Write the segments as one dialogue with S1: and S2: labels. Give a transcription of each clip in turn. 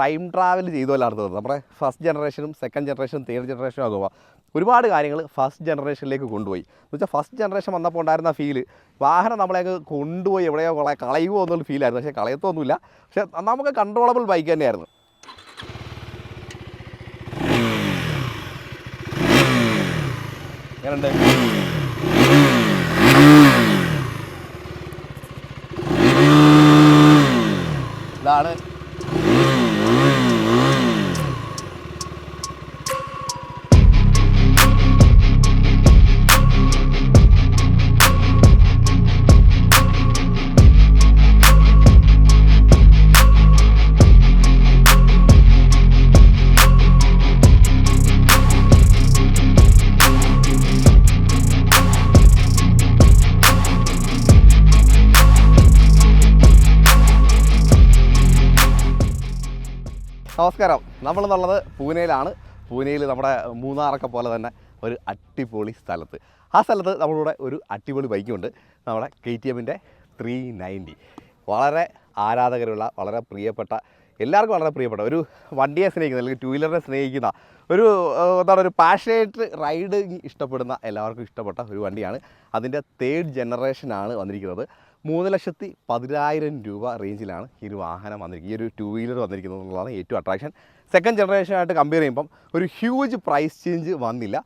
S1: Time travel ചെയ്തുമല്ലാണ് തോന്നുന്നത്. നമ്മുടെ first ജനറേഷനും second ജനറേഷനും third ജനറേഷനും ആകുമ്പോൾ ഒരുപാട് കാര്യങ്ങൾ ഫസ്റ്റ് ജനറേഷനിലേക്ക് കൊണ്ടുപോയി. എന്ന് വെച്ചാൽ ഫസ്റ്റ് ജനറേഷൻ വന്നപ്പോൾ ഉണ്ടായിരുന്ന ഫീല് വാഹനം നമ്മളെയൊക്കെ കൊണ്ടുപോയി എവിടെയോ കളയുമോ എന്നുള്ള ഫീലായിരുന്നു. പക്ഷേ കളയത്തൊന്നുമില്ല. പക്ഷേ നമുക്ക് കൺട്രോളബിൾ ബൈക്ക് തന്നെയായിരുന്നു. എങ്ങനെയുണ്ട്? ഇതാണ് നമസ്കാരം. നമ്മളെന്നുള്ളത് പൂനെയിലാണ്. പൂനെയിൽ നമ്മുടെ മൂന്നാറൊക്കെ പോലെ തന്നെ ഒരു അടിപൊളി സ്ഥലത്ത്. ആ സ്ഥലത്ത് നമ്മളിവിടെ ഒരു അടിപൊളി ബൈക്കുണ്ട്, നമ്മുടെ KTM 390. വളരെ ആരാധകരുള്ള, വളരെ പ്രിയപ്പെട്ട, എല്ലാവർക്കും വളരെ പ്രിയപ്പെട്ട ഒരു വണ്ടിയെ സ്നേഹിക്കുന്ന, അല്ലെങ്കിൽ ടൂ വീലറിനെ സ്നേഹിക്കുന്ന ഒരു ഒരു പാഷനേറ്റ് റൈഡിങ് ഇഷ്ടപ്പെടുന്ന എല്ലാവർക്കും ഇഷ്ടപ്പെട്ട ഒരു വണ്ടിയാണ്. അതിൻ്റെ തേർഡ് ജനറേഷനാണ് വന്നിരിക്കുന്നത്. 3,10,000 രൂപ റേഞ്ചിലാണ് ഈ ഒരു വാഹനം വന്നിരിക്കുന്നത്, ഈ ഒരു ടൂ വീലർ വന്നിരിക്കുന്നത് എന്നുള്ളതാണ് ഏറ്റവും അട്രാക്ഷൻ. സെക്കൻഡ് ജനറേഷനായിട്ട് കമ്പയർ ചെയ്യുമ്പം ഒരു ഹ്യൂജ് പ്രൈസ് ചേഞ്ച് വന്നില്ല.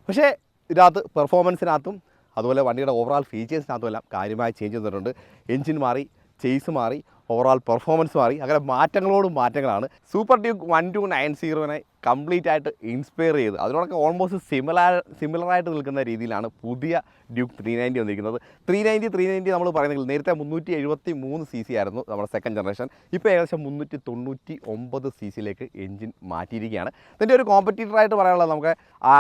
S1: പക്ഷേ ഇതിനകത്ത് പെർഫോമൻസിനകത്തും അതുപോലെ വണ്ടിയുടെ ഓവറോൾ ഫീച്ചേഴ്സിനകത്തും എല്ലാം കാര്യമായ ചേഞ്ച് വന്നിട്ടുണ്ട്. എൻജിൻ മാറി, ചേസ് മാറി, ഓവറോൾ പെർഫോമൻസ് മാറി. അങ്ങനെ മാറ്റങ്ങളോടും മാറ്റങ്ങളാണ്. സൂപ്പർ ഡ്യൂക്ക് 1290 കംപ്ലീറ്റ് ആയിട്ട് ഇൻസ്പയർ ചെയ്ത് അതിനോടൊക്കെ ഓൾമോസ്റ്റ് സിമിലറായിട്ട് നിൽക്കുന്ന രീതിയിലാണ് പുതിയ ഡ്യൂക്ക് 390 വന്നിരിക്കുന്നത്. 390 നമ്മൾ പറയുന്നെങ്കിൽ നേരത്തെ 373 cc ആയിരുന്നു നമ്മുടെ സെക്കൻഡ് ജനറേഷൻ. ഇപ്പോൾ ഏകദേശം 399 cc എൻജിൻ മാറ്റിയിരിക്കുകയാണ്. ഇതിൻ്റെ ഒരു കോമ്പറ്റീറ്ററായിട്ട് പറയാനുള്ളത് നമുക്ക്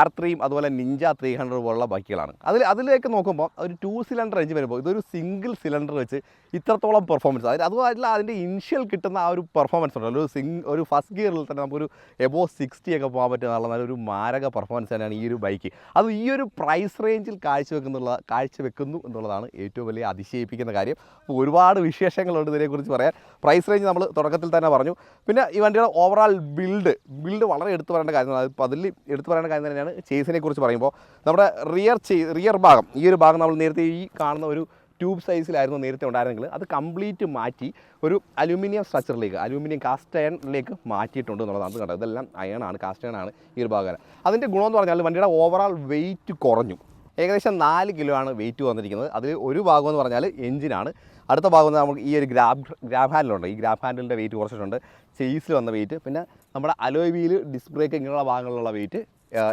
S1: R3 അതുപോലെ നിഞ്ച 300 പോലുള്ള ബൈക്കുകളാണ്. അതിലേക്ക് നോക്കുമ്പോൾ ഒരു 2 സിലിണ്ടർ എഞ്ചിൻ വരുമ്പോൾ ഇതൊരു സിംഗിൾ സിലിണ്ടർ വെച്ച് ഇത്രത്തോളം പെർഫോമൻസ്, അതുമായിട്ടുള്ള അതിൻ്റെ ഇനിഷ്യൽ കിട്ടുന്ന ആ ഒരു പെർഫോമൻസ് ഉണ്ടല്ലോ, ഒരു ഫസ്റ്റ് ഗിയറിൽ തന്നെ നമുക്കൊരു എബോ 60 ഒക്കെ പോകാൻ പറ്റുന്ന നല്ലൊരു മാരക പെർഫോമൻസ് തന്നെയാണ് ഈ ഒരു ബൈക്ക്. അത് ഈ ഒരു പ്രൈസ് റേഞ്ചിൽ കാഴ്ചവെക്കുന്നു എന്നുള്ളതാണ് ഏറ്റവും വലിയ അതിശയിപ്പിക്കുന്ന കാര്യം. അപ്പോൾ ഒരുപാട് വിശേഷങ്ങളുണ്ട് ഇതിനെക്കുറിച്ച് പറയാൻ. പ്രൈസ് റേഞ്ച് നമ്മൾ തുടക്കത്തിൽ തന്നെ പറഞ്ഞു. പിന്നെ ഈ വണ്ടിയുടെ ഓവറോൾ ബിൽഡ് വളരെ എടുത്തു പറയേണ്ട കാര്യമാണ്. അപ്പോൾ അതിൽ എടുത്തു പറയേണ്ട കാര്യം തന്നെയാണ് ചേസിനെ കുറിച്ച് പറയുമ്പോൾ. നമ്മുടെ റിയർ ഭാഗം, ഈ ഒരു ഭാഗം നമ്മൾ നേരത്തെ ഈ കാണുന്ന ഒരു ട്യൂബ് സൈസിലായിരുന്നു നേരത്തെ ഉണ്ടായിരുന്നെങ്കിൽ അത് കംപ്ലീറ്റ് മാറ്റി ഒരു അലൂമിനിയം സ്ട്രക്ചറിലേക്ക്, അലൂമിനിയം കാസ്റ്റ് അയണിലേക്ക് മാറ്റിയിട്ടുണ്ട് എന്നുള്ളതാണ് കണ്ടത്. ഇതെല്ലാം അയണാണ്, കാസ്റ്റ് അയണാണ് ഈ ഒരു ഭാഗം. അതിൻ്റെ ഗുണമെന്ന് പറഞ്ഞാൽ വണ്ടിയുടെ ഓവറോൾ വെയിറ്റ് കുറഞ്ഞു. ഏകദേശം 4 കിലോ ആണ് വെയിറ്റ് വന്നിരിക്കുന്നത്. അതിൽ ഒരു ഭാഗം എന്ന് പറഞ്ഞാൽ എഞ്ചിനാണ്. അടുത്ത ഭാഗം നമുക്ക് ഈ ഒരു ഗ്രാബ് ഹാൻഡിലുണ്ട്. ഈ ഗ്രാബ് ഹാൻഡിലിൻ്റെ വെയിറ്റ് കുറച്ചിട്ടുണ്ട്. ചേസിൽ വന്ന വെയിറ്റ്, പിന്നെ നമ്മുടെ അലോയ് വീല്, ഡിസ്ക് ബ്രേക്ക് ഇങ്ങനെയുള്ള ഭാഗങ്ങളിലുള്ള വെയിറ്റ്,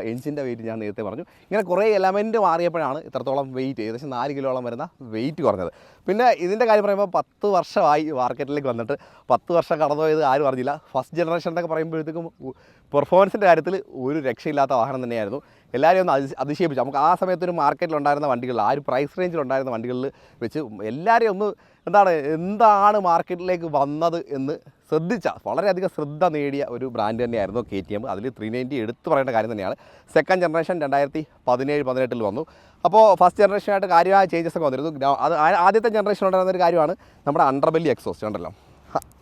S1: എഞ്ചിൻ്റെ വെയിറ്റ് ഞാൻ നേരത്തെ പറഞ്ഞു. ഇങ്ങനെ കുറേ എലമെൻറ്റ് മാറിയപ്പോഴാണ് ഇത്രത്തോളം വെയിറ്റ്, ഏകദേശം 4 കിലോളം വരുന്ന വെയിറ്റ് കുറഞ്ഞത്. പിന്നെ ഇതിൻ്റെ കാര്യം പറയുമ്പോൾ 10 വർഷമായി മാർക്കറ്റിലേക്ക് വന്നിട്ട്. 10 വർഷം കടന്നുപോയത് ആരും അറിഞ്ഞില്ല. ഫസ്റ്റ് ജനറേഷൻ എന്നൊക്കെ പറയുമ്പോഴത്തേക്കും പെർഫോമൻസിൻ്റെ കാര്യത്തിൽ ഒരു രക്ഷയില്ലാത്ത വാഹനം തന്നെയായിരുന്നു. എല്ലാവരും ഒന്ന് അതിശയിപ്പിച്ചു. നമുക്ക് ആ സമയത്തൊരു മാർക്കറ്റിലുണ്ടായിരുന്ന വണ്ടികളിൽ, ആ ഒരു പ്രൈസ് റേഞ്ചിലുണ്ടായിരുന്ന വണ്ടികളിൽ വെച്ച് എല്ലാവരെയും ഒന്ന് എന്താണ് മാർക്കറ്റിലേക്ക് വന്നത് എന്ന് വളരെയധികം ശ്രദ്ധ നേടിയ ഒരു ബ്രാൻഡ് തന്നെയായിരുന്നു KTM. അതിൽ 390 എടുത്തു പറയേണ്ട കാര്യം തന്നെയാണ്. സെക്കൻഡ് ജനറേഷൻ 2017-18 വന്നു. അപ്പോൾ ഫസ്റ്റ് ജനറേഷനായിട്ട് കാര്യമായ ചേഞ്ചസ് ഒക്കെ വന്നിരുന്നു. അത് ആദ്യത്തെ ജനറേഷൻ ഉണ്ടായിരുന്ന ഒരു കാര്യമാണ് നമ്മുടെ അണ്ടർബെല്ലി എക്സോസ്റ്റ് ഉണ്ടല്ലോ,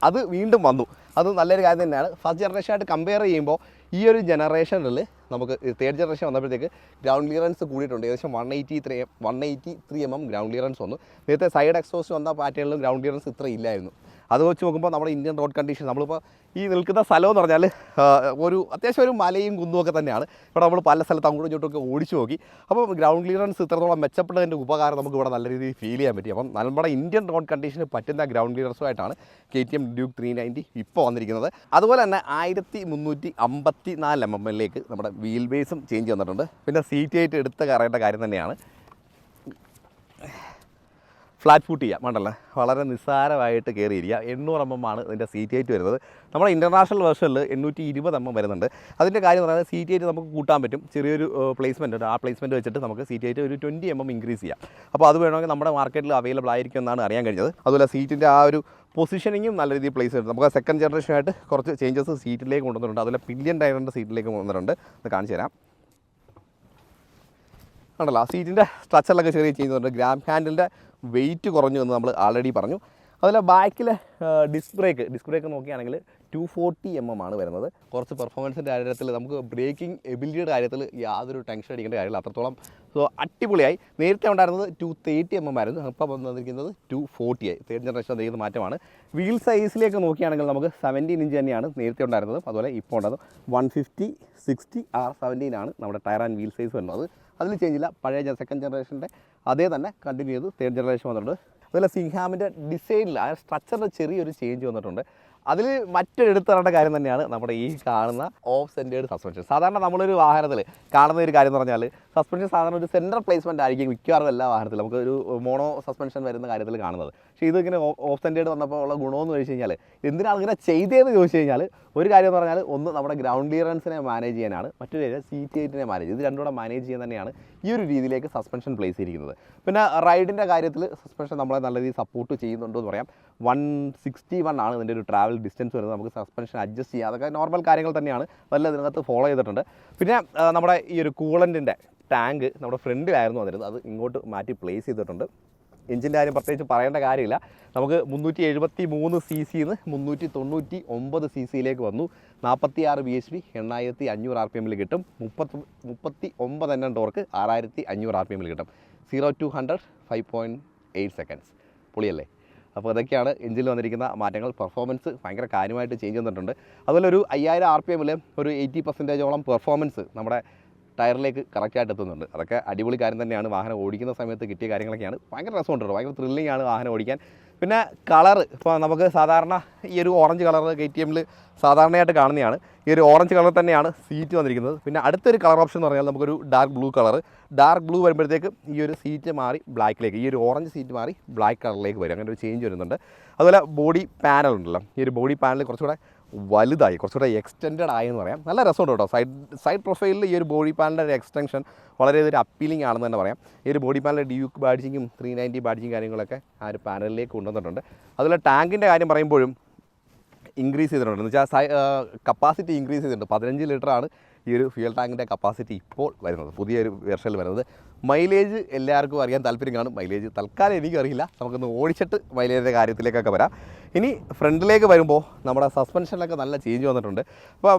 S1: അത് വീണ്ടും വന്നു. അത് നല്ലൊരു കാര്യം തന്നെയാണ്. ഫസ്റ്റ് ജനറേഷനായിട്ട് കമ്പയർ ചെയ്യുമ്പോൾ ഈ ഒരു ജനറേഷനിൽ നമുക്ക് തേർഡ് ജനറേഷൻ വന്നപ്പോഴത്തേക്ക് ഗ്രൗണ്ട് ക്ലിയറൻസ് കൂടിയിട്ടുണ്ട്. ഏകദേശം 183 mm ഗ്രൗണ്ട് ക്ലിയറൻസ് വന്നു. നേരത്തെ സൈഡ് എക്സോസ്റ്റ് വന്ന പാറ്റേണിലും ഗ്രൗണ്ട് ക്ലിയറൻസ് ഇത്ര ഇല്ലായിരുന്നു. അത് വെച്ച് നോക്കുമ്പോൾ നമ്മുടെ ഇന്ത്യൻ റോഡ് കണ്ടീഷൻ, നമ്മളിപ്പോൾ ഈ നിൽക്കുന്ന സ്ഥലം എന്ന് പറഞ്ഞാൽ അത്യാവശ്യം ഒരു മലയും കുന്നുമൊക്കെ തന്നെയാണ്. ഇവിടെ നമ്മൾ പല സ്ഥലത്ത് അങ്ങോട്ടും ഇങ്ങോട്ടൊക്കെ ഓടിച്ചു നോക്കി. അപ്പോൾ ഗ്രൗണ്ട് ക്ലിയറൻസ് ഇത്രത്തോളം മെച്ചപ്പെട്ടതിൻ്റെ ഉപകാരം നമുക്ക് ഇവിടെ നല്ല രീതിയിൽ ഫീൽ ചെയ്യാൻ പറ്റി. അപ്പം നമ്മുടെ ഇന്ത്യൻ റോഡ് കണ്ടീഷന് പറ്റുന്ന ഗ്രൗണ്ട് ക്ലിയറൻസുമായിട്ടാണ് KTM ഡ്യൂക്ക് 390 ഇപ്പോൾ വന്നിരിക്കുന്നത്. അതുപോലെ തന്നെ 1354 mm നമ്മുടെ വീൽ ബേസും ചേഞ്ച് വന്നിട്ടുണ്ട്. പിന്നെ സീറ്റ് ഹൈറ്റ് എടുത്ത് കയറേണ്ട കാര്യം തന്നെയാണ്. ഫ്ലാറ്റ് ഫുട്ട് ചെയ്യാം വേണ്ടല്ലേ, വളരെ നിസ്സാരമായിട്ട് കയറിയിരിക്കുക. 800 mm ആണ് ഇതിൻ്റെ സീറ്റ് ഹൈറ്റ് വരുന്നത്. നമ്മുടെ ഇൻ്റർനാഷണൽ വേർഷനിൽ 820 mm വരുന്നുണ്ട്. അതിൻ്റെ കാര്യം എന്ന് പറഞ്ഞാൽ സീറ്റ് ഹൈറ്റ് നമുക്ക് കൂട്ടാൻ പറ്റും. ചെറിയൊരു പ്ലേസ്മെൻറ്റ് ഉണ്ട്. ആ പ്ലേസ്മെൻറ്റ് വെച്ചിട്ട് നമുക്ക് സീറ്റ് ഹൈറ്റ് ഒരു 20 mm ഇൻക്രീസ് ചെയ്യാം. അപ്പോൾ അത് വേണമെങ്കിൽ നമ്മുടെ മാർക്കറ്റിൽ അവൈലബിൾ ആയിരിക്കും എന്നാണ് അറിയാൻ കഴിഞ്ഞത്. അതുപോലെ സീറ്റിൻ്റെ ആ ഒരു പൊസിഷനിങ്ങും നല്ല രീതിയിൽ പ്ലേസ് ചെയ്തിട്ടുണ്ട്. നമുക്ക് സെക്കൻഡ് ജനറേഷനായിട്ട് കുറച്ച് ചേഞ്ചസ് സീറ്റിലേക്ക് കൊണ്ടുവന്നിട്ടുണ്ട്. അതുപോലെ പില്യൻ ടയറിൻ്റെ സീറ്റിലേക്ക് കൊണ്ടുവന്നിട്ടുണ്ട്. അത് കാണിച്ചു തരാം. ഉണ്ടല്ലോ, സീറ്റിൻ്റെ സ്ട്രക്ചറിലൊക്കെ ചെറിയ ചേഞ്ച് ചെയ്യുന്നുണ്ട്. ഗ്രാബ് ഹാൻഡിലിൻ്റെ വെയിറ്റ് കുറഞ്ഞു എന്ന് നമ്മൾ ആൾറെഡി പറഞ്ഞു. അതുപോലെ ബാക്കിൽ ഡിസ്ക് ബ്രേക്ക് നോക്കുകയാണെങ്കിൽ 240mm ആണ് വരുന്നത്. കുറച്ച് പെർഫോമൻസിൻ്റെ കാര്യത്തിൽ നമുക്ക് ബ്രേക്കിംഗ് എബിലിറ്റിയുടെ കാര്യത്തിൽ യാതൊരു ടെൻഷൻ അടിക്കേണ്ട കാര്യമില്ല, അത്രത്തോളം അടിപൊളിയായി. നേരത്തെ ഉണ്ടായിരുന്നത് 230mm ആയിരുന്നു, ഇപ്പം വന്നിരിക്കുന്നത് 240 ആയി. തേർഡ് ജനറേഷൻ വന്നിരിക്കുന്ന മാറ്റമാണ്. വീൽ സൈസിലേക്ക് നോക്കുകയാണെങ്കിൽ നമുക്ക് 17 ഇഞ്ച് തന്നെയാണ് നേരത്തെ ഉണ്ടായിരുന്നത്. അതുപോലെ ഇപ്പോൾ ഉണ്ടത് 150/60R17 ആണ് നമ്മുടെ ടയർ ആൻഡ് വീൽ സൈസ് വരുന്നത്. അതിൽ ചേഞ്ചില്ല, പഴയ സെക്കൻഡ് ജനറേഷൻ്റെ അതേ തന്നെ കണ്ടിന്യൂ ചെയ്ത് തേർഡ് ജനറേഷൻ വന്നിട്ടുണ്ട്. അതുപോലെ സിംഹാമിൻ്റെ ഡിസൈനിൽ ആ സ്ട്രക്ചറിൽ ചെറിയൊരു ചേഞ്ച് വന്നിട്ടുണ്ട്. അതിൽ മറ്റൊരു എടുത്തു പറയേണ്ട കാര്യം തന്നെയാണ് നമ്മുടെ ഈ കാണുന്ന ഓഫ് സെൻറ്റേഡ് സസ്പെൻഷൻ. സാധാരണ നമ്മളൊരു വാഹനത്തിൽ കാണുന്ന ഒരു കാര്യം എന്ന് പറഞ്ഞാൽ സസ്പെൻഷൻ സാധാരണ ഒരു സെൻട്രൽ പ്ലേസ്മെൻറ്റ് ആയിരിക്കും മിക്കവാറും എല്ലാ വാഹനത്തിലും നമുക്ക് ഒരു മോണോ സസ്പെൻഷൻ വരുന്ന കാര്യത്തിൽ കാണുന്നത്. പക്ഷേ ഇതിങ്ങനെ ഓഫ് സെൻറ്റേഡ് വന്നപ്പോൾ ഉള്ള ഗുണമെന്ന് ചോദിച്ചു കഴിഞ്ഞാൽ എന്തിനാണ് ഇങ്ങനെ ചെയ്തതെന്ന് ചോദിച്ചു കഴിഞ്ഞാൽ ഒരു കാര്യം എന്ന് പറഞ്ഞാൽ ഒന്ന് നമ്മുടെ ഗ്രൗണ്ട് ക്ലിയറൻസിനെ മാനേജ് ചെയ്യാനാണ്, മറ്റൊരു കാര്യം സീറ്റ് ഹൈറ്റിനെ മാനേജ്, ഇത് രണ്ടും കൂടെ മാനേജ് ചെയ്യാൻ തന്നെയാണ് ഈ ഒരു രീതിയിലേക്ക് സസ്പെൻഷൻ പ്ലേസ് ചെയ്തിരിക്കുന്നത്. പിന്നെ റൈഡിൻ്റെ കാര്യത്തിൽ സസ്പെൻഷൻ നമ്മളെ നല്ല രീതിയിൽ സപ്പോർട്ട് ചെയ്യുന്നുണ്ടോ എന്ന് പറയാം. 161 ആണ് ഇതിൻ്റെ ഒരു ട്രാവൽ ഡിസ്റ്റൻസ് വരുന്നത്. നമുക്ക് സസ്പെൻഷൻ അഡ്ജസ്റ്റ് ചെയ്യാം, അതൊക്കെ നോർമൽ കാര്യങ്ങൾ തന്നെയാണ്, നല്ല ഇതിനകത്ത് ഫോളോ ചെയ്തിട്ടുണ്ട്. പിന്നെ നമ്മുടെ ഈ ഒരു കൂളൻറ്റിൻ്റെ ടാങ്ക് നമ്മുടെ ഫ്രണ്ടിലായിരുന്നു വന്നിരുന്നത്, അത് ഇങ്ങോട്ട് മാറ്റി പ്ലേസ് ചെയ്തിട്ടുണ്ട്. എഞ്ചിൻ്റെ കാര്യം പ്രത്യേകിച്ച് പറയേണ്ട കാര്യമില്ല. നമുക്ക് 373 cc-ന്ന് 399 cc-ലേക്ക് വന്നു. 46 bhp 8500 rpm കിട്ടും. 39 Nm ടോർക്ക് 6500 rpm കിട്ടും. 0 to 100 5.8 seconds. പൊളിയല്ലേ? അപ്പോൾ ഇതൊക്കെയാണ് എഞ്ചിനിൽ വന്നിരിക്കുന്ന മാറ്റങ്ങൾ. പെർഫോമൻസ് ഭയങ്കര കാര്യമായിട്ട് ചേഞ്ച് വന്നിട്ടുണ്ട്. അതുപോലെ ഒരു 5000 rpm ഒരു 80% പെർഫോമൻസ് നമ്മുടെ ടയറിലേക്ക് കറക്റ്റായിട്ട് എത്തുന്നുണ്ട്. അതൊക്കെ അടിപൊളി കാര്യം തന്നെയാണ്. വാഹനം ഓടിക്കുന്ന സമയത്ത് കിട്ടിയ കാര്യങ്ങളൊക്കെയാണ്. ഭയങ്കര രസമുണ്ട്, ഭയങ്കര ത്രില്ലിംഗ് ആണ് വാഹനം ഓടിക്കാൻ. പിന്നെ കളറ് ഇപ്പോൾ നമുക്ക് സാധാരണ ഈ ഒരു ഓറഞ്ച് കളർ KTM-ൽ സാധാരണയായിട്ട് കാണുന്നതാണ്. ഈ ഒരു ഓറഞ്ച് കളർ തന്നെയാണ് സീറ്റ് വന്നിരിക്കുന്നത്. പിന്നെ അടുത്തൊരു കളർ ഓപ്ഷൻ എന്ന് പറഞ്ഞാൽ നമുക്കൊരു dark blue colour. Dark blue വരുമ്പോഴത്തേക്ക് ഈ ഒരു സീറ്റ് മാറി ബ്ലാക്കിലേക്ക്, ഈ ഒരു ഓറഞ്ച് സീറ്റ് മാറി ബ്ലാക്ക് കളറിലേക്ക് വരും. അങ്ങനെ ഒരു ചേഞ്ച് വരുന്നുണ്ട്. അതുപോലെ ബോഡി പാനൽ ഉണ്ടല്ലോ, ഈ ഒരു ബോഡി പാനൽ കുറച്ചുകൂടെ വലുതായി, കുറച്ചുകൂടെ എക്സ്റ്റെൻഡഡ് ആയെന്ന് പറയാം. നല്ല രസമുണ്ട് കേട്ടോ. സൈഡ് പ്രൊഫൈലിൽ ഈ ഒരു ബോഡി പാനലിൻ്റെ ഒരു എക്സ്റ്റൻഷൻ വളരെ ഒരു അപ്പീലിംഗ് ആണെന്ന് തന്നെ പറയാം. ഈ ഒരു ബോഡി പാനലിൽ ഡ്യൂക്ക് ബാഡ്ജിങ്ങും 390 ബാഡ്ജിങ് കാര്യങ്ങളൊക്കെ ആ ഒരു പാനലിലേക്ക് കൊണ്ടുവന്നിട്ടുണ്ട്. അതുപോലെ ടാങ്കിൻ്റെ കാര്യം പറയുമ്പോഴും ഇൻക്രീസ് ചെയ്തിട്ടുണ്ട്, എന്ന് വെച്ചാൽ കപ്പാസിറ്റി ഇൻക്രീസ് ചെയ്തിട്ടുണ്ട്. 15 ലിറ്ററാണ് ഈ ഒരു ഫ്യൂൽ ടാങ്കിൻ്റെ കപ്പാസിറ്റി ഇപ്പോൾ വരുന്നത്, പുതിയൊരു വെർഷനിൽ വരുന്നത്. മൈലേജ് എല്ലാവർക്കും അറിയാൻ താല്പര്യം കാണും. മൈലേജ് തൽക്കാലം എനിക്കറിയില്ല, നമുക്കൊന്ന് ഓടിച്ചിട്ട് മൈലേജിൻ്റെ കാര്യത്തിലേക്കൊക്കെ വരാം. ഇനി ഫ്രണ്ടിലേക്ക് വരുമ്പോൾ നമ്മുടെ സസ്പെൻഷനിലൊക്കെ നല്ല ചേഞ്ച് വന്നിട്ടുണ്ട്. അപ്പോൾ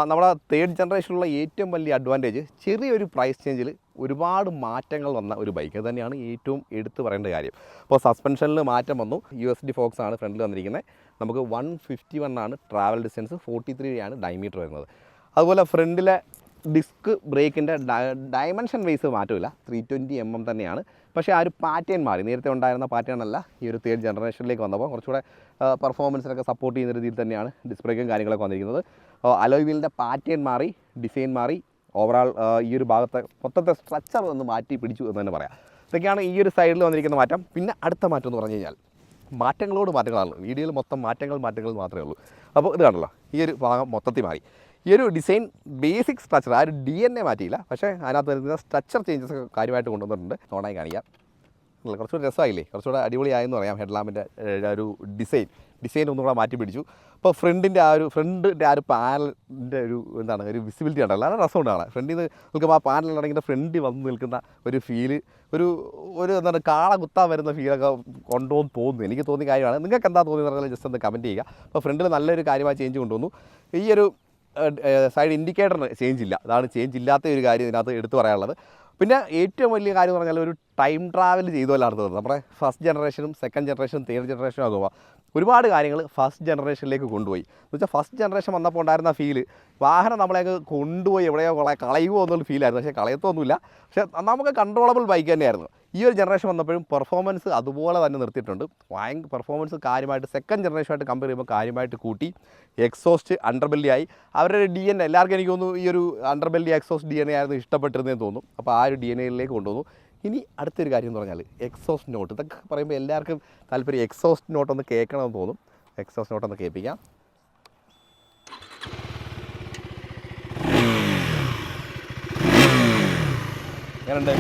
S1: നമ്മുടെ തേർഡ് ജനറേഷനിലുള്ള ഏറ്റവും വലിയ അഡ്വാൻറ്റേജ് ചെറിയൊരു പ്രൈസ് ചേഞ്ചിൽ ഒരുപാട് മാറ്റങ്ങൾ വന്ന ഒരു ബൈക്ക് തന്നെയാണ് ഏറ്റവും എടുത്തു പറയേണ്ട കാര്യം. അപ്പോൾ സസ്പെൻഷനിൽ മാറ്റം വന്നു. USD ഫോക്സ് ആണ് ഫ്രണ്ടിൽ വന്നിരിക്കുന്നത്. നമുക്ക് 151 ആണ് ട്രാവൽ ഡിസ്റ്റൻസ്, 43 ആണ് ഡയമീറ്റർ വരുന്നത്. അതുപോലെ ഫ്രണ്ടിലെ ഡിസ്ക് ബ്രേക്കിൻ്റെ ഡയമെൻഷൻ വൈസ് മാറ്റമില്ല, 320mm തന്നെയാണ്. പക്ഷേ ആ ഒരു പാറ്റേൺ മാറി, നേരത്തെ ഉണ്ടായിരുന്ന പാറ്റേൺ അല്ല ഈ ഒരു തേർഡ് ജനറേഷനിലേക്ക് വന്നപ്പോൾ കുറച്ചുകൂടെ പെർഫോമൻസിനൊക്കെ സപ്പോർട്ട് ചെയ്യുന്ന രീതിയിൽ തന്നെയാണ് ഡിസ്ക് ബ്രേക്കും കാര്യങ്ങളൊക്കെ വന്നിരിക്കുന്നത്. അലോയ് വീലിൻ്റെ പാറ്റേൺ മാറി, ഡിസൈൻ മാറി, ഓവറാൾ ഈ ഒരു ഭാഗത്തെ മൊത്തത്തെ സ്ട്രക്ചർ ഒന്ന് മാറ്റി പിടിച്ചു എന്ന് തന്നെ പറയാം. ഇതൊക്കെയാണ് ഈ ഒരു സൈഡിൽ വന്നിരിക്കുന്ന മാറ്റം. പിന്നെ അടുത്ത മാറ്റം എന്ന് പറഞ്ഞു കഴിഞ്ഞാൽ മാറ്റങ്ങളോട് മാറ്റങ്ങളാണ്. വീഡിയോയിൽ മൊത്തം മാറ്റങ്ങൾ മാത്രമേ ഉള്ളൂ. അപ്പോൾ ഇത് കാണല്ലോ, ഈ ഒരു ഭാഗം മൊത്തത്തിൽ മാറി. ഈ ഒരു ഡിസൈൻ ബേസിക് സ്ട്രക്ചർ, ആ ഒരു DNA മാറ്റിയില്ല, പക്ഷേ അതിനകത്ത് വരുന്ന സ്ട്രക്ചർ ചേഞ്ചസ് ഒക്കെ കാര്യമായിട്ട് കൊണ്ടുവന്നിട്ടുണ്ട്. ഓണായി കാണിക്കാം. കുറച്ചുകൂടി രസമായില്ലേ, കുറച്ചുകൂടെ അടിപൊളിയായെന്ന് പറയാം. ഹെഡ്ലാമ്പിൻ്റെ ഒരു ഡിസൈൻ ഒന്നുകൂടെ മാറ്റി പിടിച്ചു. അപ്പോൾ ഫ്രണ്ടിൻ്റെ ആ ഒരു പാനലിൻ്റെ ഒരു വിസിബിലിറ്റി ഉണ്ടല്ലോ, നല്ല രസമുണ്ട് കാണാൻ. ഫ്രണ്ടിൽ നിന്ന് നിൽക്കുമ്പോൾ ആ പാനലുണ്ടെങ്കിൽ ഫ്രണ്ടിൽ വന്ന് നിൽക്കുന്ന ഒരു ഫീല്, എന്താണ് കാള കുത്താൻ വരുന്ന ഫീലൊക്കെ കൊണ്ടുപോകുന്നു തോന്നുന്നു. എനിക്ക് തോന്നിയ കാര്യമാണ്. നിങ്ങൾക്ക് എന്താ തോന്നിയെന്ന് പറഞ്ഞാൽ ജസ്റ്റ് ഒന്ന് കമൻറ്റ് ചെയ്യുക. അപ്പോൾ ഫ്രണ്ടിൽ നല്ലൊരു കാര്യമായി ചേഞ്ച് കൊണ്ടുവന്നു. ഈ ഒരു സൈഡ് ഇൻഡിക്കേറ്ററിന് ചേഞ്ച് ഇല്ല, അതാണ് ചേഞ്ച് ഇല്ലാത്ത ഒരു കാര്യം ഇതിനകത്ത് എടുത്തു പറയാനുള്ളത്. പിന്നെ ഏറ്റവും വലിയ കാര്യം എന്ന് പറഞ്ഞാൽ ഒരു ടൈം ട്രാവൽ ചെയ്തുകൊണ്ടാണ് തോന്നുന്നത്. നമ്മുടെ ഫസ്റ്റ് ജനറേഷനും സെക്കൻഡ് ജനറേഷനും തേർഡ് ജനറേഷനും ആകുമ്പോൾ ഒരുപാട് കാര്യങ്ങൾ ഫസ്റ്റ് ജനറേഷനിലേക്ക് കൊണ്ടുപോയി. എന്ന് വെച്ചാൽ ഫസ്റ്റ് ജനറേഷൻ വന്നപ്പോൾ ഉണ്ടായിരുന്ന ഫീല് വാഹനം നമ്മളെയൊക്കെ കൊണ്ടുപോയി എവിടെയോ കളയുമോ എന്നുള്ള ഫീലായിരുന്നു. പക്ഷേ കളയത്തൊന്നുമില്ല, പക്ഷേ നമുക്ക് കൺട്രോളബിൾ ബൈക്ക് തന്നെയായിരുന്നു. ഈ ഒരു ജനറേഷൻ വന്നപ്പോഴും പെർഫോമൻസ് അതുപോലെ തന്നെ നിർത്തിയിട്ടുണ്ട്. പെർഫോമൻസ് കാര്യമായിട്ട് സെക്കൻഡ് ജനറേഷനായിട്ട് കമ്പയർ ചെയ്യുമ്പോൾ കാര്യമായിട്ട് കൂട്ടി. എക്സോസ്റ്റ് അണ്ടർബെല്ലി ആയി. അവരുടെ DNA എല്ലാവർക്കും എനിക്ക് തോന്നുന്നു ഈ ഒരു അണ്ടർബെല്ലി എക്സോസ്റ്റ് DNA ആയിരുന്നു ഇഷ്ടപ്പെട്ടിരുന്നതെന്ന് തോന്നുന്നു. അപ്പോൾ ആ ഒരു DNAയിലേക്ക് കൊണ്ടുവന്നു. ഇനി അടുത്തൊരു കാര്യം എന്ന് പറഞ്ഞാൽ എക്സോസ്റ്റ് നോട്ട്. ഇതൊക്കെ പറയുമ്പോൾ എല്ലാവർക്കും താല്പര്യം എക്സോസ്റ്റ് നോട്ടൊന്ന് കേൾക്കണമെന്ന് തോന്നും. എക്സോസ്റ്റ് നോട്ടൊന്ന് കേൾപ്പിക്കാം. എങ്ങനെയുണ്ട്?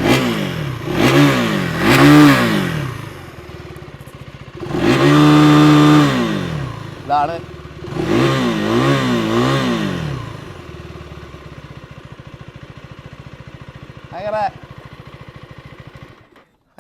S1: ഇതാണ്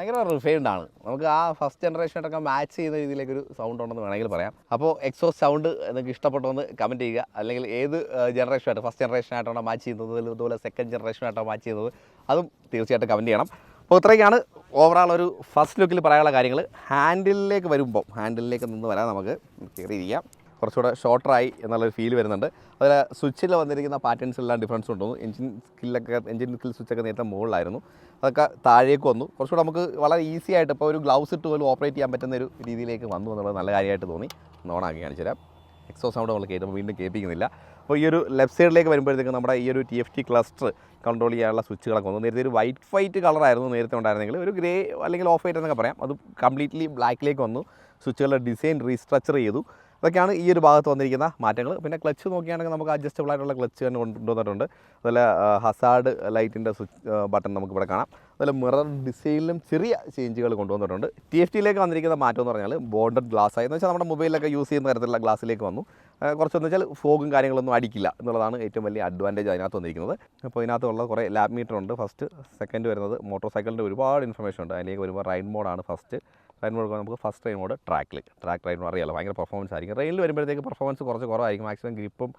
S1: ഭയങ്കര റിഫൈൻഡ് ആണ്. നമുക്ക് ആ ഫസ്റ്റ് ജനറേഷനായിട്ടൊക്കെ മാച്ച് ചെയ്യുന്ന രീതിയിലേക്കൊരു സൗണ്ട് ഉണ്ടെന്ന് വേണമെങ്കിൽ പറയാം. അപ്പോൾ എക്സോസ്റ്റ് സൗണ്ട് നിങ്ങൾക്ക് ഇഷ്ടപ്പെട്ടൊന്ന് കമൻറ്റ് ചെയ്യുക. അല്ലെങ്കിൽ ഏത് ജനറേഷനായിട്ട് ഫസ്റ്റ് ജനറേഷനായിട്ടാണോ മാച്ച് ചെയ്യുന്നത്, അതുപോലെ സെക്കൻഡ് ജനറേഷനായിട്ടോ മാച്ച് ചെയ്യുന്നത്, അതും തീർച്ചയായിട്ടും കമൻറ്റ് ചെയ്യണം. അപ്പോൾ ഇത്രയൊക്കെയാണ് ഓവറാൾ ഒരു ഫസ്റ്റ് ലുക്കിൽ പറയാനുള്ള കാര്യങ്ങൾ. ഹാൻഡിലേക്ക് നിന്ന് വരാം, നമുക്ക് കയറിയിരിക്കാം. കുറച്ചുകൂടെ ഷോർട്ടറായി എന്നുള്ളൊരു ഫീൽ വരുന്നുണ്ട്. അതിൽ സ്വിച്ചിൽ വന്നിരിക്കുന്ന പാറ്റേൺസിലെല്ലാം ഡിഫറൻസ് ഉണ്ടെന്നു. എഞ്ചിൻ സ്കിൽ സ്വിച്ചൊക്കെ നേരത്തെ മുകളിലായിരുന്നു, അതൊക്കെ താഴേക്ക് വന്നു. കുറച്ചുകൂടെ നമുക്ക് വളരെ ഈസി ആയിട്ട് ഇപ്പോൾ ഒരു ഗ്ലൗസ് ഇട്ട് പോലും ഓപ്പറേറ്റ് ചെയ്യാൻ പറ്റുന്ന ഒരു രീതിയിലേക്ക് വന്നു എന്നുള്ളത് നല്ല കാര്യമായിട്ട് തോന്നി. ഓണാക്കി കാണിച്ചു തരാം. എക്സോസ്റ്റ് സൗണ്ട് നമ്മൾ കേട്ടുമ്പോൾ വീണ്ടും കേൾപ്പിക്കുന്നില്ല. അപ്പോൾ ഈ ഒരു ലെഫ്റ്റ് സൈഡിലേക്ക് വരുമ്പോഴത്തേക്കും നമ്മുടെ ഈ ഒരു TFT ക്ലസ്റ്റർ കൺട്രോൾ ചെയ്യാനുള്ള സ്വിച്ചുകളൊക്കെ വന്നു. നേരത്തെ ഒരു വൈറ്റ് കളറായിരുന്നു നേരത്തെ ഉണ്ടായിരുന്നെങ്കിൽ, ഒരു ഗ്രേ അല്ലെങ്കിൽ ഓഫ് വൈറ്റ് എന്നൊക്കെ പറയാം. അത് കംപ്ലീറ്റ്ലി ബ്ലാക്കിലേക്ക് വന്നു. സ്വിച്ചുകളുടെ ഡിസൈൻ റീസ്ട്രക്ചർ ചെയ്തു. അതൊക്കെയാണ് ഈ ഒരു ഭാഗത്ത് വന്നിരിക്കുന്ന മാറ്റങ്ങൾ. പിന്നെ ക്ലച്ച് നോക്കുകയാണെങ്കിൽ നമുക്ക് അഡ്ജസ്റ്റബിൾ ആയിട്ടുള്ള ക്ലച്ച് തന്നെ കൊണ്ടുവന്നിട്ടുണ്ട്. അതുപോലെ ഹസാർഡ് ലൈറ്റിൻ്റെ സ്വിച്ച് ബട്ടൺ നമുക്കിവിടെ കാണാം. അതുപോലെ മിറർ ഡിസൈനിലും ചെറിയ ചേഞ്ചുകൾ കൊണ്ടുവന്നിട്ടുണ്ട്. TFTയിലേക്ക് വന്നിരിക്കുന്ന മാറ്റം എന്ന് പറഞ്ഞാൽ ബോണ്ടഡ് ഗ്ലാസ് ആയി, എന്ന് വെച്ചാൽ നമ്മുടെ മൊബൈലിലൊക്കെ യൂസ് ചെയ്യുന്ന തരത്തിലുള്ള ഗ്ലാസ്സിലേക്ക് വന്നു. കുറച്ചെന്ന് വെച്ചാൽ ഫോഗും കാര്യങ്ങളൊന്നും അടിക്കില്ല എന്നുള്ളതാണ് ഏറ്റവും വലിയ അഡ്വാൻറ്റേജ് അതിനകത്ത് വന്നിരിക്കുന്നത്. അപ്പോൾ ഇതിനകത്തുള്ള കുറേ ലാബ് മീറ്റർ ഉണ്ട്. ഫസ്റ്റ് സെക്കൻഡ് വരുന്നത് മോട്ടോർ സൈക്കിളിൻ്റെ ഒരുപാട് ഇൻഫർമേഷൻ ഉണ്ട്. അതിലേക്ക് വരുമ്പോൾ റൈഡ് മോഡാണ് ഫസ്റ്റ്. റൈഡ് മോഡ് നമുക്ക് first ride mode track ride mode അറിയാമല്ലോ, ഭയങ്കര പെർഫോമൻസ് ആയിരിക്കും. റെയിലിൽ വരുമ്പോഴത്തേക്ക് പെർഫോമൻസ് കുറച്ച് കുറവായിരിക്കും. മാക്സിമം ഗ്രിപ്പും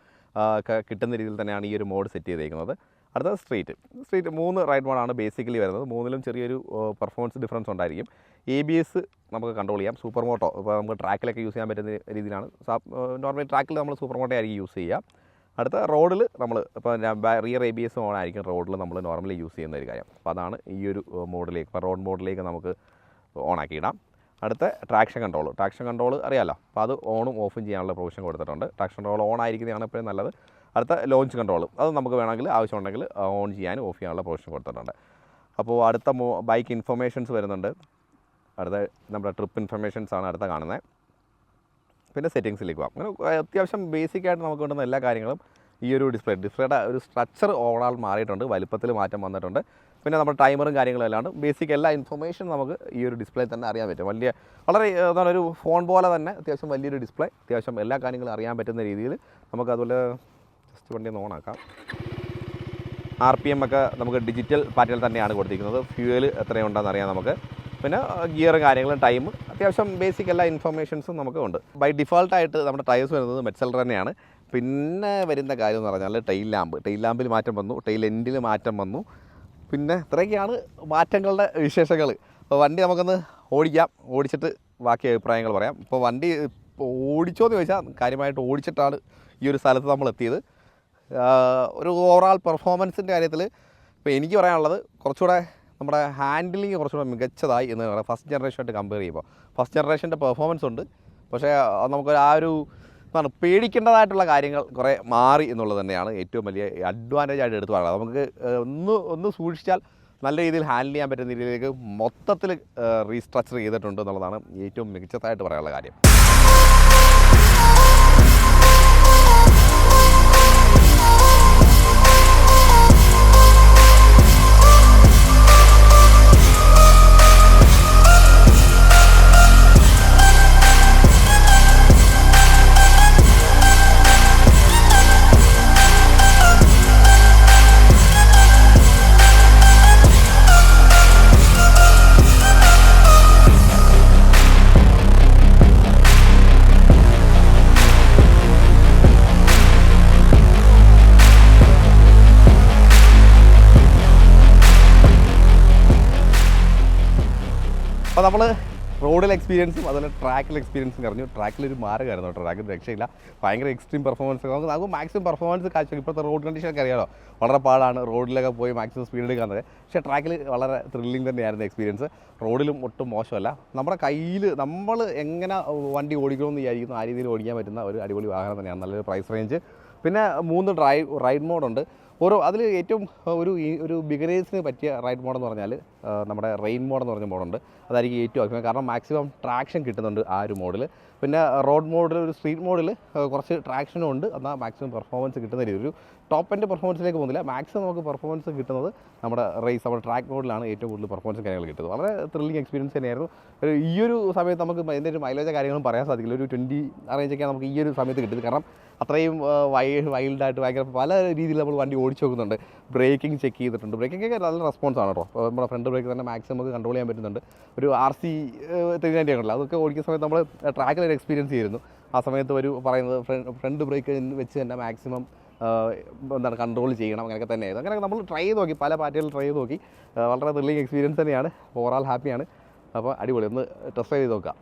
S1: കിട്ടുന്ന രീതിയിൽ തന്നെയാണ് ഈ ഒരു മോഡ് സെറ്റ് ചെയ്തേക്കുന്നത്. അടുത്തത് സ്ട്രീറ്റ് 3 റൈഡ് മോഡാണ് ബേസിക്കലി വരുന്നത്. 3ലും ചെറിയൊരു പെർഫോമൻസ് ഡിഫറൻസ് ഉണ്ടായിരിക്കും. ABS നമുക്ക് കൺട്രോൾ ചെയ്യാം. സൂപ്പർ മോട്ടോ ഇപ്പോൾ നമുക്ക് ട്രാക്കിലൊക്കെ യൂസ് ചെയ്യാൻ പറ്റുന്ന രീതിയിലാണ്. നോർമലി ട്രാക്കിൽ നമ്മൾ സൂപ്പർ മോട്ടോ ആയിരിക്കും യൂസ് ചെയ്യുക. അടുത്ത റോഡിൽ നമ്മൾ ഇപ്പോൾ റിയർ ABS ഓണായിരിക്കും റോഡിൽ നമ്മൾ നോർമലി യൂസ് ചെയ്യുന്ന ഒരു കാര്യം. അപ്പോൾ അതാണ് ഈ ഒരു മോഡിലേക്ക്, ഇപ്പോൾ റോഡ് മോഡിലേക്ക് നമുക്ക് ഓണാക്കിയിടാം. അടുത്ത ട്രാക്ഷൻ കൺട്രോൾ അറിയാമല്ലോ, അപ്പോൾ അത് ഓണും ഓഫും ചെയ്യാനുള്ള പ്രൊവിഷൻ കൊടുത്തിട്ടുണ്ട്. ട്രാക്ഷൻ കൺട്രോൾ ഓൺ ആയിരിക്കുന്നതാണ് എപ്പോഴും നല്ലത്. അടുത്ത ലോഞ്ച് കൺട്രോൾ, അത് നമുക്ക് വേണമെങ്കിൽ ആവശ്യമുണ്ടെങ്കിൽ ഓൺ ചെയ്യാനും ഓഫ് ചെയ്യാനുള്ള പ്രൊവിഷൻ കൊടുത്തിട്ടുണ്ട്. അപ്പോൾ അടുത്ത ബൈക്ക് ഇൻഫർമേഷൻസ് വരുന്നുണ്ട്. അടുത്ത നമ്മുടെ ട്രിപ്പ് ഇൻഫർമേഷൻസാണ് അടുത്ത കാണുന്നത്. പിന്നെ സെറ്റിങ്സിലേക്ക് പോകാം. അങ്ങനെ അത്യാവശ്യം ബേസിക്കായിട്ട് നമുക്ക് കിട്ടുന്ന എല്ലാ കാര്യങ്ങളും ഈ ഒരു ഡിസ്പ്ലേയുടെ ഒരു സ്ട്രക്ചർ ഓവറാൾ മാറിയിട്ടുണ്ട്, വലുപ്പത്തിൽ മാറ്റം വന്നിട്ടുണ്ട്. പിന്നെ നമ്മുടെ ടൈമറും കാര്യങ്ങളും അല്ലാണ്ട് ബേസിക് എല്ലാ ഇൻഫർമേഷനും നമുക്ക് ഈ ഒരു ഡിസ്പ്ലേ തന്നെ അറിയാൻ പറ്റും. വളരെ എന്താണ് ഒരു ഫോൺ പോലെ തന്നെ അത്യാവശ്യം വലിയൊരു ഡിസ്പ്ലേ, അത്യാവശ്യം എല്ലാ കാര്യങ്ങളും അറിയാൻ പറ്റുന്ന രീതിയിൽ നമുക്ക് അതുപോലെ ജസ്റ്റ് വണ്ടി ഒന്ന് ഓണാക്കാം. RPM ഒക്കെ നമുക്ക് ഡിജിറ്റൽ പാറ്റേണിൽ തന്നെയാണ് കൊടുത്തിരിക്കുന്നത്. ഫ്യൂവൽ എത്രയുണ്ടെന്ന് അറിയാം നമുക്ക്. പിന്നെ ഗിയറും കാര്യങ്ങളും ടൈം അത്യാവശ്യം ബേസിക് എല്ലാ ഇൻഫർമേഷൻസും നമുക്ക് ഉണ്ട്. ബൈ ഡിഫോൾട്ടായിട്ട് നമ്മുടെ ടയേഴ്സ് വരുന്നത് മെറ്റ്സെലർ തന്നെയാണ്. പിന്നെ വരുന്ന കാര്യം എന്ന് പറഞ്ഞാൽ ടെയിൽ ലാമ്പിൽ മാറ്റം വന്നു, ടെയിൽ എൻഡിൽ മാറ്റം വന്നു. പിന്നെ ഇത്രയൊക്കെയാണ് മാറ്റങ്ങളുടെ വിശേഷങ്ങൾ. അപ്പോൾ വണ്ടി നമുക്കൊന്ന് ഓടിച്ചിട്ട് ബാക്കി അഭിപ്രായങ്ങൾ പറയാം. ഇപ്പോൾ വണ്ടി ഓടിച്ചോ എന്ന് ചോദിച്ചാൽ കാര്യമായിട്ട് ഓടിച്ചിട്ടാണ് ഈ ഒരു സ്ഥലത്ത് നമ്മൾ എത്തിയത്. ഒരു ഓവറാൾ പെർഫോമൻസിൻ്റെ കാര്യത്തിൽ ഇപ്പോൾ എനിക്ക് പറയാനുള്ളത് കുറച്ചുകൂടെ നമ്മുടെ ഹാൻഡിലിങ് കുറച്ചുകൂടെ മികച്ചതായി എന്ന് പറയാം ഫസ്റ്റ് ജനറേഷനായിട്ട് കമ്പയർ ചെയ്യുമ്പോൾ. ഫസ്റ്റ് ജനറേഷൻ്റെ പെർഫോമൻസ് ഉണ്ട്, പക്ഷേ നമുക്ക് ആ ഒരു എന്താണ് പേടിക്കേണ്ടതായിട്ടുള്ള കാര്യങ്ങൾ കുറേ മാറി എന്നുള്ളത് തന്നെയാണ് ഏറ്റവും വലിയ അഡ്വാൻറ്റേജ് ആയിട്ട് എടുത്തു പറയുന്നത്. നമുക്ക് ഒന്ന് സൂക്ഷിച്ചാൽ നല്ല രീതിയിൽ ഹാൻഡിൽ ചെയ്യാൻ പറ്റുന്ന രീതിയിലേക്ക് മൊത്തത്തിൽ റീസ്ട്രക്ചർ ചെയ്തിട്ടുണ്ട് എന്നുള്ളതാണ് ഏറ്റവും മികച്ചതായിട്ട് പറയാനുള്ള കാര്യം. അപ്പോൾ നമ്മൾ റോഡിൽ എക്സ്പീരിയൻസും അതുപോലെ ട്രാക്കിൽ എക്സ്പീരിയൻസും പറഞ്ഞു. ട്രാക്കിലൊരു മാർഗ്ഗമായിരുന്നു കേട്ടോ, ട്രാക്കിൽ രക്ഷയില്ല, ഭയങ്കര എക്സ്ട്രീം പെർഫോമൻസ്. നമുക്ക് മാക്സിമം പെർഫോമൻസ് കാഴ്ച ഇപ്പോഴത്തെ റോഡ് കണ്ടീഷനൊക്കെ അറിയാമല്ലോ, വളരെ പാടാണ് റോഡിലൊക്കെ പോയി മാക്സിമം സ്പീഡ് എടുക്കാന്നത്. പക്ഷേ ട്രാക്കിൽ വളരെ ത്രില്ലിംഗ് തന്നെയായിരുന്നു എക്സ്പീരിയൻസ്. റോഡിലും ഒട്ടും മോശമല്ല. നമ്മുടെ കയ്യിൽ നമ്മൾ എങ്ങനെ വണ്ടി ഓടിക്കണമെന്ന് വിചാരിക്കുന്നു ആ രീതിയിൽ ഓടിക്കാൻ പറ്റുന്ന ഒരു അടിപൊളി വാഹനം തന്നെയാണ്. നല്ലൊരു പ്രൈസ് റേഞ്ച്. പിന്നെ 3 റൈഡ് മോഡുണ്ട്. അതിൽ ഏറ്റവും ഒരു ബിഗിനേഴ്സിന് പറ്റിയ റൈഡ് മോഡെന്ന് പറഞ്ഞാൽ നമ്മുടെ റെയിൻ മോഡെന്ന് പറഞ്ഞ മോഡുണ്ട്. അതായിരിക്കും ഏറ്റവും ആവശ്യം, കാരണം മാക്സിമം ട്രാക്ഷൻ കിട്ടുന്നുണ്ട് ആ ഒരു മോഡിൽ. പിന്നെ റോഡ് മോഡിൽ ഒരു സ്ട്രീറ്റ് മോഡിൽ കുറച്ച് ട്രാക്ഷനും ഉണ്ട്, എന്നാൽ മാക്സിമം പെർഫോമൻസ് കിട്ടുന്ന രീതി ഒരു ടോപ്പ് എൻഡ് പെർഫോമൻസിലേക്ക് പോകുന്നില്ല. മാക്സിമം നമുക്ക് പെർഫോമൻസ് കിട്ടുന്നത് നമ്മുടെ നമ്മുടെ ട്രാക്ക് മോഡിലാണ് ഏറ്റവും കൂടുതൽ പെർഫോമൻസ് കാര്യങ്ങൾ കിട്ടുന്നത്. വളരെ ത്രില്ലിംഗ് എക്സ്പീരിയൻസ് തന്നെയായിരുന്നു. ഈ ഒരു സമയത്ത് നമുക്ക് അതിൻ്റെ ഒരു മൈലേജ് കാര്യങ്ങളും പറയാൻ സാധിക്കില്ല. ഒരു 20 റേഞ്ചൊക്കെയാണ് നമുക്ക് ഈ ഒരു സമയത്ത് കിട്ടുന്നത്. കാരണം അത്രയും വൈൽഡായിട്ട് ഭയങ്കര പല രീതിയിൽ നമ്മൾ വണ്ടി ഓടിച്ച് നോക്കുന്നുണ്ട്. ബ്രേക്കിംഗ് ചെക്ക് ചെയ്തിട്ടുണ്ട്. ബ്രേക്കിംഗ് നല്ല റെസ്പോൺസ് ആണ് കേട്ടോ. അപ്പോൾ നമ്മുടെ ഫ്രണ്ട് ബ്രേക്ക് തന്നെ മാക്സിമം നമുക്ക് കൺട്രോൾ ചെയ്യാൻ പറ്റുന്നുണ്ട്. ഒരു RC 390 ആണല്ലോ, അതൊക്കെ ഓടിക്കുന്ന സമയത്ത് നമ്മൾ ട്രാക്കിലൊരു എക്സ്പീരിയൻസ് ചെയ്തിരുന്നു. ആ സമയത്ത് ഒരു പറയുന്നത് ഫ്രണ്ട് ബ്രേക്ക് വെച്ച് തന്നെ മാക്സിമം എന്താണ് കൺട്രോൾ ചെയ്യണം, അങ്ങനെയൊക്കെ തന്നെയായിരുന്നു. അങ്ങനെ നമ്മൾ ട്രൈ ചെയ്ത് നോക്കി, പല പാർട്ടികൾ ട്രൈ ചെയ്ത് നോക്കി. വളരെ ത്രില്ലിംഗ് എക്സ്പീരിയൻസ് തന്നെയാണ്. ഓവറാൾ ഹാപ്പിയാണ്. അപ്പോൾ അടിപൊളി, ഒന്ന് ടെസ്റ്റ് ചെയ്ത് നോക്കാം.